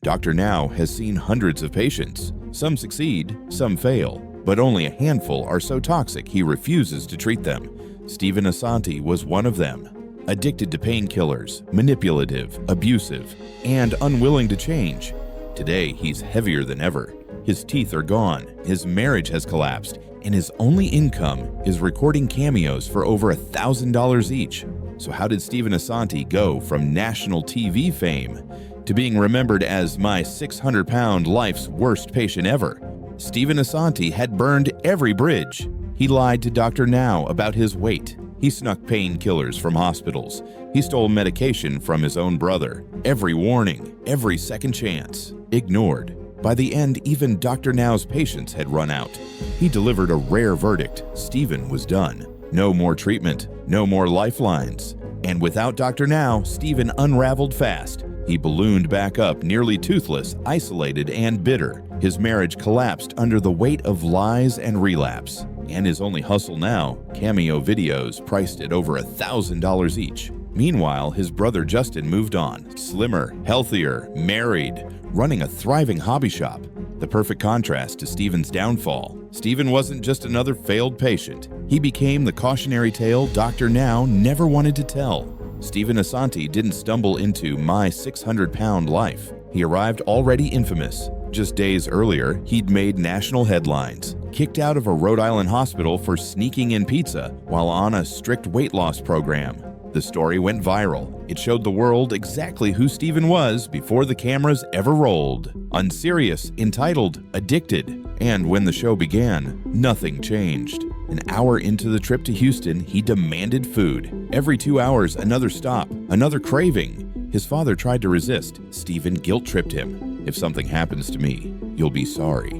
Dr. Now has seen hundreds of patients. Some succeed, some fail, but only a handful are so toxic he refuses to treat them. Steven Assanti was one of them. Addicted to painkillers, manipulative, abusive, and unwilling to change. Today, he's heavier than ever. His teeth are gone, his marriage has collapsed, and his only income is recording cameos for over $1,000 each. So how did Steven Assanti go from national TV fame to being remembered as my 600-pound life's worst patient ever? Steven Assanti had burned every bridge. He lied to Dr. Now about his weight. He snuck painkillers from hospitals. He stole medication from his own brother. Every warning, every second chance, ignored. By the end, even Dr. Now's patience had run out. He delivered a rare verdict. Steven was done. No more treatment, no more lifelines. And without Dr. Now, Steven unraveled fast. He ballooned back up, nearly toothless, isolated, and bitter. His marriage collapsed under the weight of lies and relapse. And his only hustle now, cameo videos priced at over $1,000 each. Meanwhile, his brother Justin moved on, slimmer, healthier, married, running a thriving hobby shop. The perfect contrast to Steven's downfall. Steven wasn't just another failed patient. He became the cautionary tale Dr. Now never wanted to tell. Steven Assanti didn't stumble into my 600-pound life. He arrived already infamous. Just days earlier, he'd made national headlines. Kicked out of a Rhode Island hospital for sneaking in pizza while on a strict weight loss program. The story went viral. It showed the world exactly who Steven was before the cameras ever rolled. Unserious, entitled, addicted. And when the show began, nothing changed. An hour into the trip to Houston, he demanded food. Every 2 hours, another stop, another craving. His father tried to resist. Steven guilt-tripped him. If something happens to me, you'll be sorry.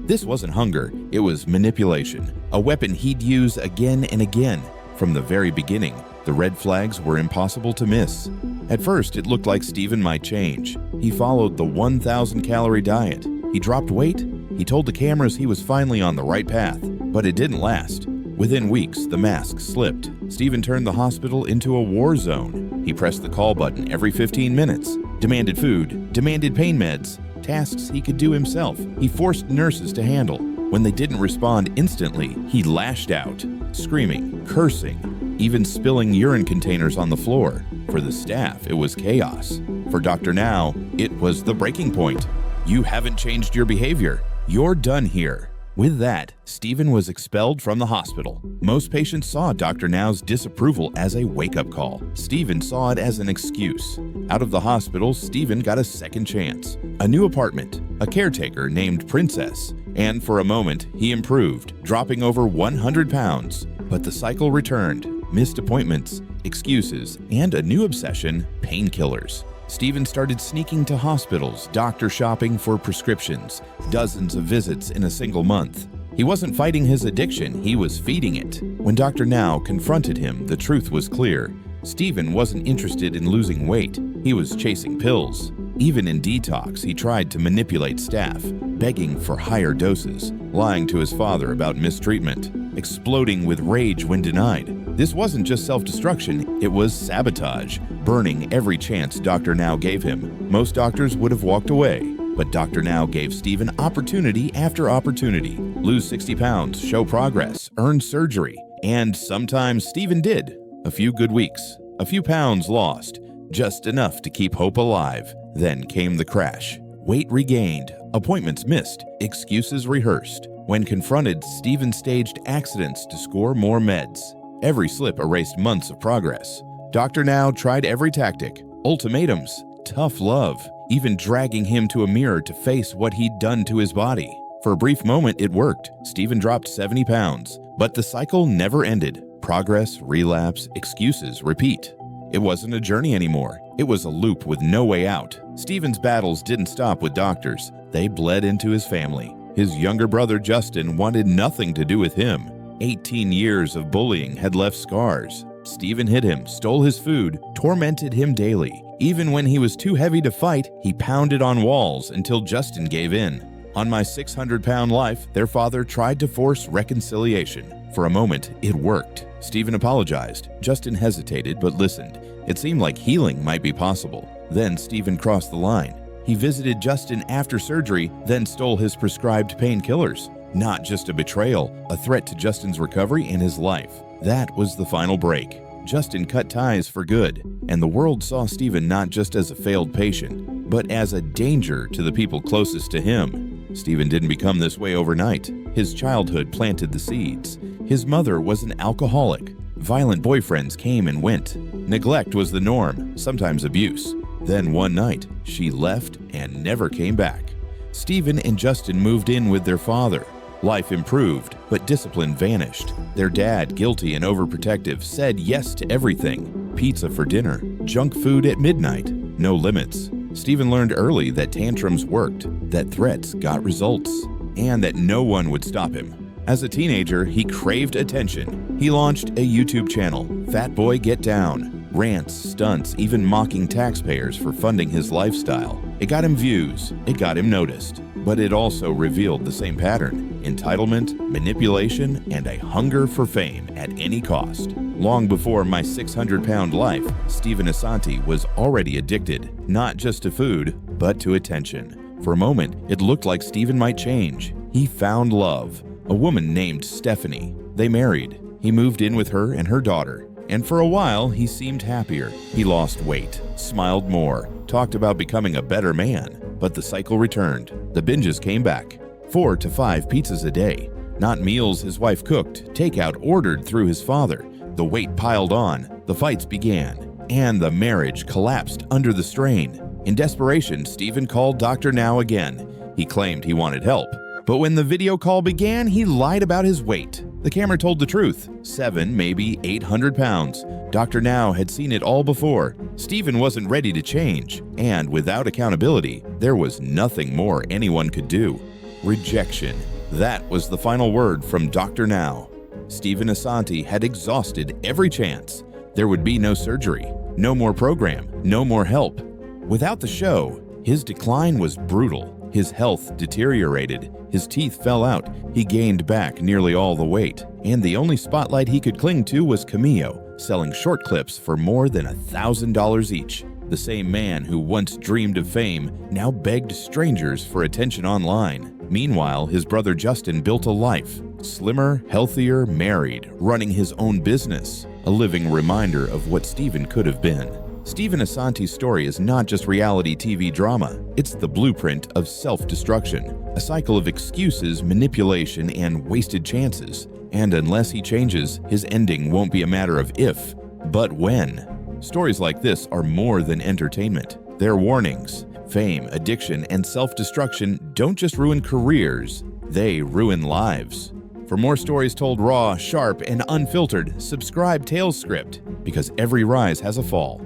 This wasn't hunger, it was manipulation, a weapon he'd use again and again. From the very beginning, the red flags were impossible to miss. At first, it looked like Steven might change. He followed the 1,000-calorie diet. He dropped weight. He told the cameras he was finally on the right path. But it didn't last. Within weeks, the mask slipped. Steven turned the hospital into a war zone. He pressed the call button every 15 minutes, demanded food, demanded pain meds, tasks he could do himself. He forced nurses to handle. When they didn't respond instantly, he lashed out, screaming, cursing, even spilling urine containers on the floor. For the staff, it was chaos. For Dr. Now, it was the breaking point. You haven't changed your behavior. You're done here. With that, Steven was expelled from the hospital. Most patients saw Dr. Now's disapproval as a wake-up call. Steven saw it as an excuse. Out of the hospital, Steven got a second chance. A new apartment, a caretaker named Princess, and for a moment, he improved, dropping over 100 pounds. But the cycle returned. Missed appointments, excuses, and a new obsession, painkillers. Steven started sneaking to hospitals, doctor shopping for prescriptions, dozens of visits in a single month. He wasn't fighting his addiction, he was feeding it. When Dr. Now confronted him, the truth was clear. Steven wasn't interested in losing weight, he was chasing pills. Even in detox, he tried to manipulate staff, begging for higher doses, lying to his father about mistreatment, exploding with rage when denied. This wasn't just self-destruction, it was sabotage, burning every chance Dr. Now gave him. Most doctors would have walked away, but Dr. Now gave Steven opportunity after opportunity. Lose 60 pounds, show progress, earn surgery. And sometimes Steven did. A few good weeks, a few pounds lost, just enough to keep hope alive. Then came the crash. Weight regained, appointments missed, excuses rehearsed. When confronted, Steven staged accidents to score more meds. Every slip erased months of progress. Dr. Now tried every tactic. Ultimatums, tough love, even dragging him to a mirror to face what he'd done to his body. For a brief moment, it worked. Steven dropped 70 pounds. But the cycle never ended. Progress, relapse, excuses, repeat. It wasn't a journey anymore. It was a loop with no way out. Steven's battles didn't stop with doctors. They bled into his family. His younger brother Justin wanted nothing to do with him. 18 years of bullying had left scars. Steven hit him, stole his food, tormented him daily. Even when he was too heavy to fight, he pounded on walls until Justin gave in. On my 600-pound life, their father tried to force reconciliation. For a moment, it worked. Steven apologized. Justin hesitated but listened. It seemed like healing might be possible. Then Steven crossed the line. He visited Justin after surgery, then stole his prescribed painkillers. Not just a betrayal, a threat to Justin's recovery and his life. That was the final break. Justin cut ties for good, and the world saw Steven not just as a failed patient, but as a danger to the people closest to him. Steven didn't become this way overnight. His childhood planted the seeds. His mother was an alcoholic. Violent boyfriends came and went. Neglect was the norm, sometimes abuse. Then one night, she left and never came back. Steven and Justin moved in with their father. Life improved, but discipline vanished. Their dad, guilty and overprotective, said yes to everything. Pizza for dinner, junk food at midnight, no limits. Steven learned early that tantrums worked, that threats got results, and that no one would stop him. As a teenager, he craved attention. He launched a YouTube channel, Fat Boy Get Down. Rants, stunts, even mocking taxpayers for funding his lifestyle. It got him views, it got him noticed. But it also revealed the same pattern: entitlement, manipulation, and a hunger for fame at any cost. Long before My 600-Pound Life, Steven Assanti was already addicted, not just to food, but to attention. For a moment, it looked like Steven might change. He found love, a woman named Stephanie. They married. He moved in with her and her daughter. And for a while, he seemed happier. He lost weight, smiled more, talked about becoming a better man. But the cycle returned. The binges came back. 4 to 5 pizzas a day. Not meals his wife cooked, takeout ordered through his father. The weight piled on. The fights began. And the marriage collapsed under the strain. In desperation, Steven called Dr. Now again. He claimed he wanted help. But when the video call began, he lied about his weight. The camera told the truth: 7, maybe 800 pounds. Dr. Now had seen it all before. Steven wasn't ready to change, and without accountability, there was nothing more anyone could do. Rejection. That was the final word from Dr. Now. Steven Assanti had exhausted every chance. There would be no surgery, no more program, no more help. Without the show, his decline was brutal. His health deteriorated, his teeth fell out, he gained back nearly all the weight, and the only spotlight he could cling to was Cameo, selling short clips for more than $1,000 each. The same man who once dreamed of fame now begged strangers for attention online. Meanwhile, his brother Justin built a life, slimmer, healthier, married, running his own business, a living reminder of what Steven could have been. Steven Assanti's story is not just reality TV drama, it's the blueprint of self-destruction, a cycle of excuses, manipulation, and wasted chances. And unless he changes, his ending won't be a matter of if, but when. Stories like this are more than entertainment. They're warnings. Fame, addiction, and self-destruction don't just ruin careers, they ruin lives. For more stories told raw, sharp, and unfiltered, subscribe Tales Script, because every rise has a fall.